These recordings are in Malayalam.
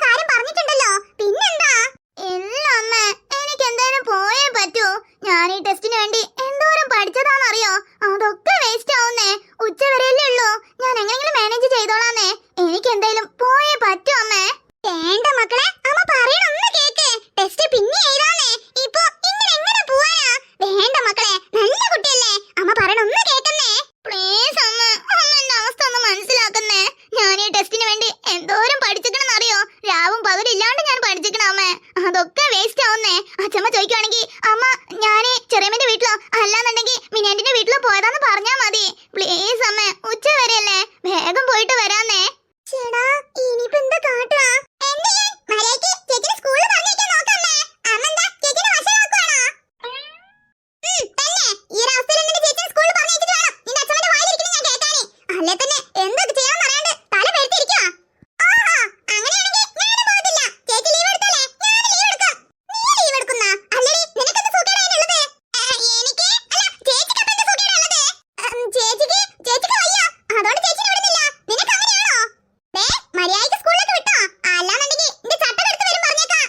കാര്യം പറഞ്ഞിട്ടുണ്ടല്ലോ. പിന്നെന്താ? ഇല്ല അമ്മ, എനിക്ക് എന്തായാലും പോയേ പറ്റൂ. ഞാൻ ഈ ടെസ്റ്റിന് വേണ്ടി എന്തോരം പഠിച്ചതാണെന്നറിയോ? അതൊക്കെ വേസ്റ്റ് ആവുന്നേ. ഉച്ചവരെയല്ലേ ഉള്ളൂ. ഞാൻ എങ്ങനെയെങ്കിലും മാനേജ് ചെയ്തോളാന്നേ. എനിക്ക് എന്തായാലും പോയേ പറ്റൂ അമ്മേ. വേണ്ട മക്കളെ, അമ്മ പറയണൊന്ന് കേക്ക്. ടെസ്റ്റ് പിന്നെ എഴുതാന്നേ. ഇപ്പൊ ഇങ്ങനെ എങ്ങനെ പോവാനാ? വേണ്ട മക്കളെ, നല്ല കുട്ടിയല്ലേ. അമ്മ പറയണൊന്ന് കേൾക്കുന്നേ. പ്ലീസ് അമ്മ, അമ്മ എന്റെ അവസ്ഥ ഒന്ന് മനസ്സിലാക്കുന്നേ. ഞാൻ ഈ ടെസ്റ്റിന് വേണ്ടി എന്തോരം പഠിച്ചിക്കണെന്നറിയോ? രാവും പകലില്ലാണ്ട് ഞാൻ പഠിച്ചിക്കണം അമ്മേ. അതൊക്കെ വേസ്റ്റ് ആവുന്നേ. അച്ഛമ്മ ചോദിക്കുവാണെങ്കിൽ അമ്മ ഞാന് ചെറിയമ്മന്റെ വീട്ടിലോ അല്ലാന്നുണ്ടെങ്കിൽ മിനാന്റിന്റെ വീട്ടിലോ പോയതാന്ന് പറഞ്ഞാ മതി. പ്ലീസ് അമ്മ, ഉച്ച വരെയല്ലേ, വേഗം പോയിട്ട് വരാന്നേ. ചേടാ, ഇനിയിപ്പോ എന്താ കാട്ടാ? സ്കൂളിൽ പറഞ്ഞേക്കാൻ നോക്കമ്മേ. അമ്മ എന്താ ചേച്ചിനെ വശമാക്കുവാണോ? തന്നെ ഈ അവസ്ഥയിൽ എന്നിട്ട് ചേച്ചിനെ സ്കൂളിൽ പറഞ്ഞേച്ചിട്ട് വേണം നിന്റെ അച്ഛന്റെ വായിലിരിക്കുന്ന ഞാൻ കേൾക്കാനേ. അല്ലേ തന്നെ എന്തൊക്കെ ചെയ്യാൻ പറയാണ്ട് തല പെടുത്തിരിക്കുക. അങ്ങനെയാണെങ്കിൽ ഞാനും പോകത്തില്ല. ചേച്ചി ലീവ് എടുത്തല്ലേ, ഞാൻ ലീവ് എടുക്കാം. നീ ലീവ് എടുക്കുന്ന അല്ലേ? നിനക്കെന്ത് സുഖേടാണുള്ളത്? എനിക്ക് അല്ല, ചേച്ചിക്ക് അപ്പൊ എന്താ സുഖേടാണുള്ളത്? ചേച്ചിക്ക് വയ്യ, അതുകൊണ്ട് ചേച്ചിനെ വിടുന്നില്ല. നിനക്ക് അങ്ങനെയാണോ? മര്യാദയ്ക്ക് സ്കൂളിലേക്ക് വിട്ടോ, അല്ലാന്നുണ്ടെങ്കിൽ നിന്റെ ചട്ടം എടുത്ത് വരും പറഞ്ഞേക്കാം.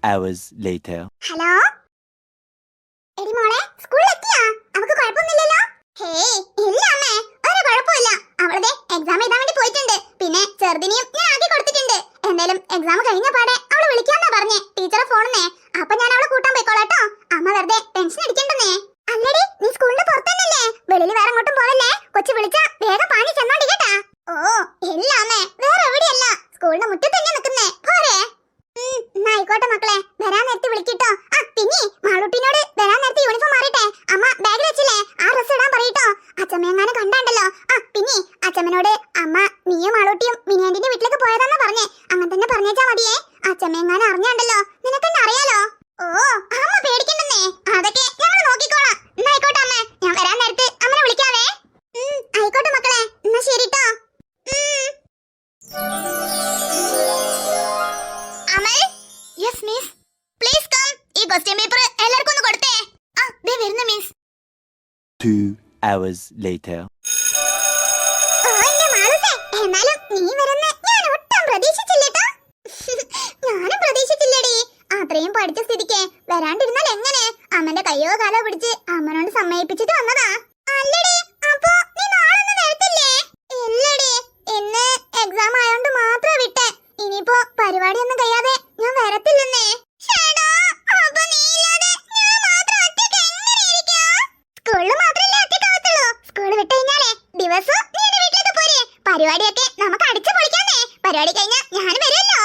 hours later. ഹലോ, എടി മോളെ, സ്കൂളിൽ എത്തിയാ? അവൾക്ക് കുഴപ്പമൊന്നുമില്ലല്ലോ? ഹേയ്, ഇല്ല അമ്മേ, ഒരു കുഴപ്പമില്ല. അവളുടെ എക്സാം എഴുതാൻ വേണ്ടി പോയിട്ടുണ്ട്. പിന്നെ ചെറുതിനെയും ഞാൻ ആക്കി കൊടുത്തിട്ടുണ്ട്. എന്തായാലും എക്സാം കഴിഞ്ഞ പാടെ അവള് വിളിക്കാന്നാ പറഞ്ഞേ, ടീച്ചറെ ഫോണെന്നേ. അപ്പൊ ഞാൻ അവളെ കൂട്ടാൻ പോയിക്കോളാട്ടോ. അമ്മ വെറുതെ ടെൻഷൻ അടിക്കണ്ടെന്നേ. അല്ലടി, നീ സ്കൂളിന്റെ പുറത്തന്നല്ലേ? വെളിയിൽ വേറെ അങ്ങോട്ടും പോവല്ലേ? കൊച്ചു വിളിച്ചാ വേഗം പാഞ്ഞു ചെന്നോണ്ടി കേട്ടാ. ഓ ഇല്ല അമ്മേ, വേറെ എവിടെയല്ല, സ്കൂളിന്റെ മുറ്റത്ത് തന്നെ നിൽക്കുന്നേ. പോരെ? ആയിക്കോട്ടെ മക്കളെ, വരാൻ നേരത്തെ വിളിക്കിട്ടോ. പിന്നെ മാളൂട്ടിനോട് വരാൻ നേരത്തെ യൂണിഫോം മാറിട്ടെ അമ്മ ബാഗിൽ വെച്ചില്ലേ, ആ ഡ്രസ് ഇടാൻ പറയട്ടോ. അച്ഛമ്മയെങ്ങാനും കണ്ടാണ്ടല്ലോ. പിന്നെ അച്ഛമ്മനോട് അമ്മ നീയും മാളൂട്ടിയും മിനിയാന്റിന്റെ വീട്ടിലേക്ക് പോയതാന്നാ പറഞ്ഞേ. അങ്ങനെ തന്നെ പറഞ്ഞേച്ചാ മതിയേ. അച്ഛമ്മയെങ്ങാനും അറിഞ്ഞാണ്ടല്ലോ, നിനക്കെന്നെ അറിയാലോ. ഓ അമ്മ പേടിക്കണ്ടെന്നേ, അതൊക്കെ ഞങ്ങൾ നോക്കിക്കോളാം. ആയിക്കോട്ടെ അമ്മ, ഞാൻ വരാൻ നേരത്ത് അമ്മനെ വിളിക്കാവേ. ആയിക്കോട്ടെ മക്കളെ, എന്നാ ശരിട്ടോ. അമൽ, യെസ് മിസ്, പ്ലീസ് കം. ഈ ക്വസ്റ്റ്യൻ പേപ്പർ എല്ലാവർക്കും ഒന്ന് കൊടുത്തേ. ദേ വരുന്നു മിസ്. 2 hours later. എന്നാലും നീ വരുന്ന ഞാൻ ഒട്ടും പ്രതീക്ഷിച്ചില്ലേട്ടാ. ഞാനും പ്രതീക്ഷിച്ചില്ലടി. അത്രയും പഠിച്ച സ്ഥിതിക്ക് വരാണ്ടിരുന്നാൽ എങ്ങനെ? അമ്മന്റെ കയ്യോ കാലോ പിടിച്ച് അമ്മനോട് സമ്മതിപ്പിച്ചിട്ട് വന്നതാ. അല്ലടി, അപ്പൊ നീ നാളൊന്നും വരത്തില്ലേ? ഇല്ലടി, ഇന്ന് എക്സാം ആയോണ്ട് മാത്രം വിട്ടെ. ഇനിയിപ്പോ പരിപാടിയൊന്നും കഴിയാതെ ഞാൻ വരത്തില്ലെന്നേ. സ്കൂളിൽ മാത്രല്ലേ ഒറ്റക്കാവത്തുള്ളൂ. സ്കൂൾ വിട്ട് കഴിഞ്ഞാലേ ദിവസം നീ എന്റെ വീട്ടിലേക്ക് പോരെ. പരിപാടിയൊക്കെ നമുക്ക് അടിച്ചു പൊളിക്കാന്നേ. പരിപാടി കഴിഞ്ഞാ ഞാൻ വരുമല്ലോ.